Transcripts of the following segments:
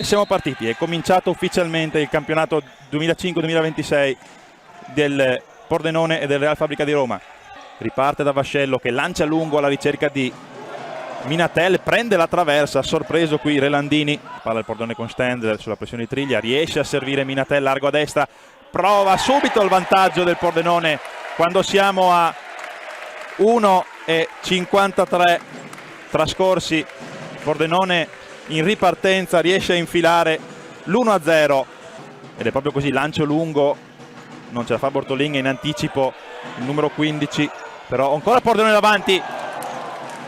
E siamo partiti, è cominciato ufficialmente il campionato 2005-2026 del Pordenone e del Real Fabbrica di Roma. Riparte da Vascello che lancia lungo alla ricerca di Minatel, prende la traversa, sorpreso qui Relandini, palla il Pordenone con Stendler sulla pressione di Triglia, riesce a servire Minatel largo a destra, prova subito il vantaggio del Pordenone quando siamo a 1:53 trascorsi. Pordenone in ripartenza riesce a infilare l'1-0 ed è proprio così, lancio lungo, non ce la fa Bortolin, in anticipo il numero 15, però ancora Pordenone davanti.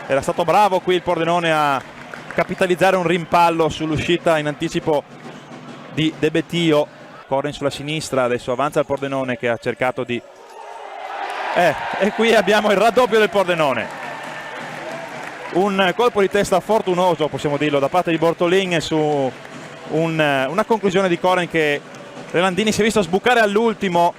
Era stato bravo qui il Pordenone a capitalizzare un rimpallo sull'uscita in anticipo di De Betio. Coren sulla sinistra, adesso avanza il Pordenone che ha cercato di... e qui abbiamo il raddoppio del Pordenone. Un colpo di testa fortunoso, possiamo dirlo, da parte di Bortolin su una conclusione di Coren che Relandini si è visto sbucare all'ultimo.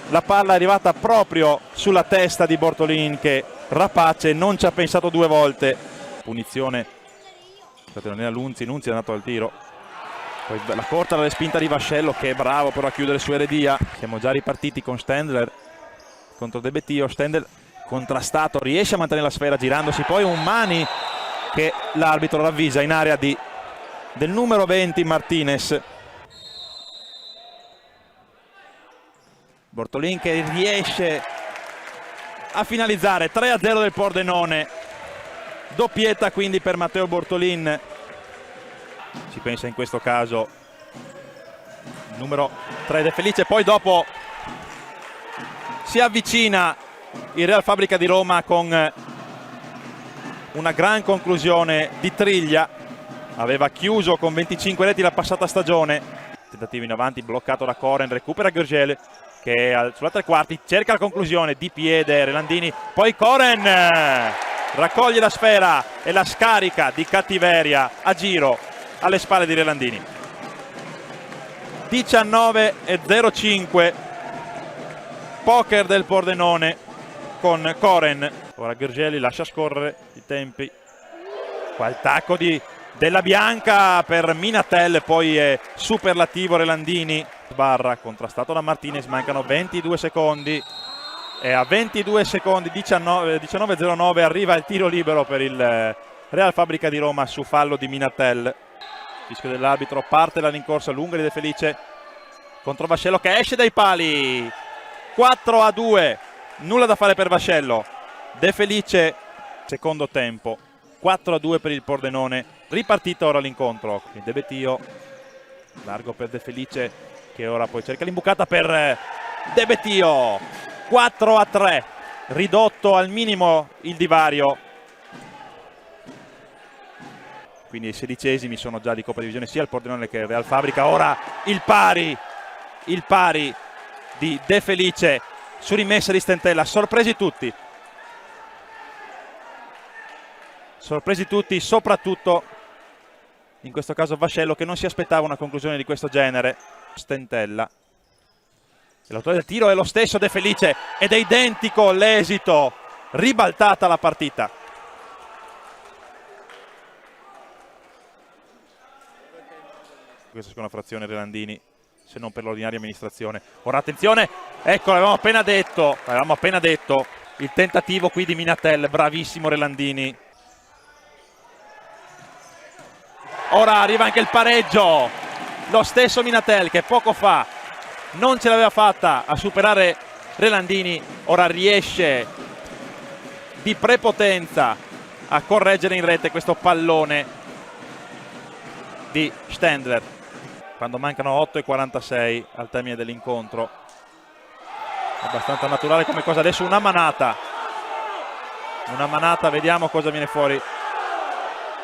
La palla è arrivata proprio sulla testa di Bortolin che, rapace, non ci ha pensato due volte. Punizione, non era Nunzi è andato al tiro. Poi la corta la respinta di Vascello che è bravo però a chiudere su Eredia. Siamo già ripartiti con Stendler contro De Betio. Stendler contrastato, riesce a mantenere la sfera girandosi, poi un Mani che l'arbitro ravvisa in area del numero 20 Martinez. Bortolin che riesce a finalizzare, 3-0 del Pordenone, doppietta quindi per Matteo Bortolin. Si pensa in questo caso il numero 3 De Felice, poi dopo si avvicina il Real Fabbrica di Roma con una gran conclusione di Triglia. Aveva chiuso con 25 reti la passata stagione. Tentativo in avanti bloccato da Coren, recupera Gurgel che sulla tre quarti cerca la conclusione di piede Relandini, poi Coren raccoglie la sfera e la scarica di cattiveria a giro alle spalle di Relandini. 19:05 poker del Pordenone con Coren. Ora Gurgel lascia scorrere i tempi, qua il tacco della Bianca per Minatel, poi è superlativo Relandini, sbarra, contrastato da Martinez, mancano 22 secondi e a 22 secondi 19:09 arriva il tiro libero per il Real Fabbrica di Roma su fallo di Minatel. Fischio dell'arbitro, parte la rincorsa lunga di De Felice contro Vascello che esce dai pali. 4-2, nulla da fare per Vascello. De Felice, secondo tempo, 4-2 per il Pordenone. Ripartita ora l'incontro, De Betio, largo per De Felice che ora poi cerca l'imbucata per De Betio. 4-3, ridotto al minimo il divario. Quindi i sedicesimi sono già di Coppa Divisione sia il Pordenone che il Real Fabbrica. Ora il pari di De Felice su rimessa di Stentella, sorpresi tutti, soprattutto in questo caso Vascello che non si aspettava una conclusione di questo genere. Stentella, l'autore del tiro è lo stesso De Felice ed è identico l'esito, ribaltata la partita. Questa seconda frazione Relandini, se non per l'ordinaria amministrazione. Ora attenzione, ecco, l'avevamo appena detto, il tentativo qui di Minatel, bravissimo Relandini. Ora arriva anche il pareggio, lo stesso Minatel che poco fa non ce l'aveva fatta a superare Relandini, ora riesce di prepotenza a correggere in rete questo pallone di Stendler. Quando mancano 8:46 al termine dell'incontro, abbastanza naturale come cosa. Adesso una manata, vediamo cosa viene fuori.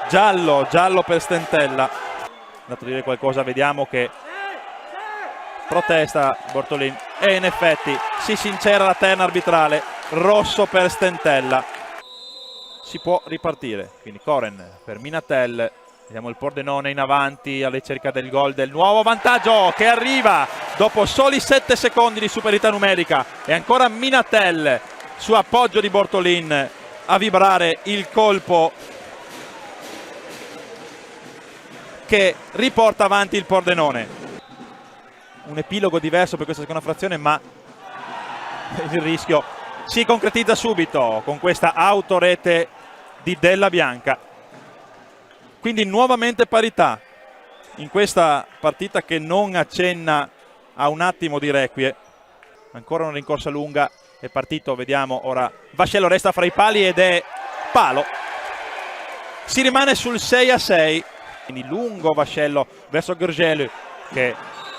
Giallo per Stentella, andato a dire qualcosa, vediamo che protesta Bortolin e in effetti si sincera la terna arbitrale, rosso per Stentella. Si può ripartire, quindi Coren per Minatel. Vediamo il Pordenone in avanti alla ricerca del gol, del nuovo vantaggio che arriva dopo soli 7 secondi di superiorità numerica. E ancora Minatel su appoggio di Bortolin a vibrare il colpo che riporta avanti il Pordenone. Un epilogo diverso per questa seconda frazione, ma il rischio si concretizza subito con questa autorete di Della Bianca. Quindi nuovamente parità in questa partita che non accenna a un attimo di requie. Ancora una rincorsa lunga, è partito, vediamo ora, Vascello resta fra i pali ed è palo. Si rimane sul 6-6, quindi lungo Vascello verso Gurgelu che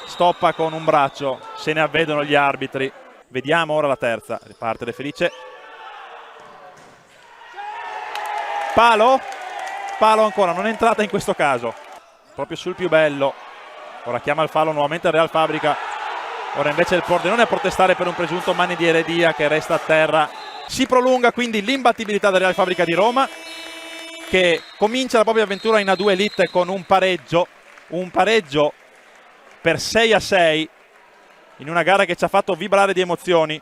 stoppa con un braccio, se ne avvedono gli arbitri. Vediamo ora la terza, riparte De Felice. Palo? Palo ancora, non è entrata in questo caso, proprio sul più bello. Ora chiama il fallo nuovamente il Real Fabrica. Ora invece il Pordenone a protestare per un presunto mani di Eredia che resta a terra. Si prolunga quindi l'imbattibilità del Real Fabrica di Roma, che comincia la propria avventura in A2 Elite con un pareggio per 6-6 in una gara che ci ha fatto vibrare di emozioni.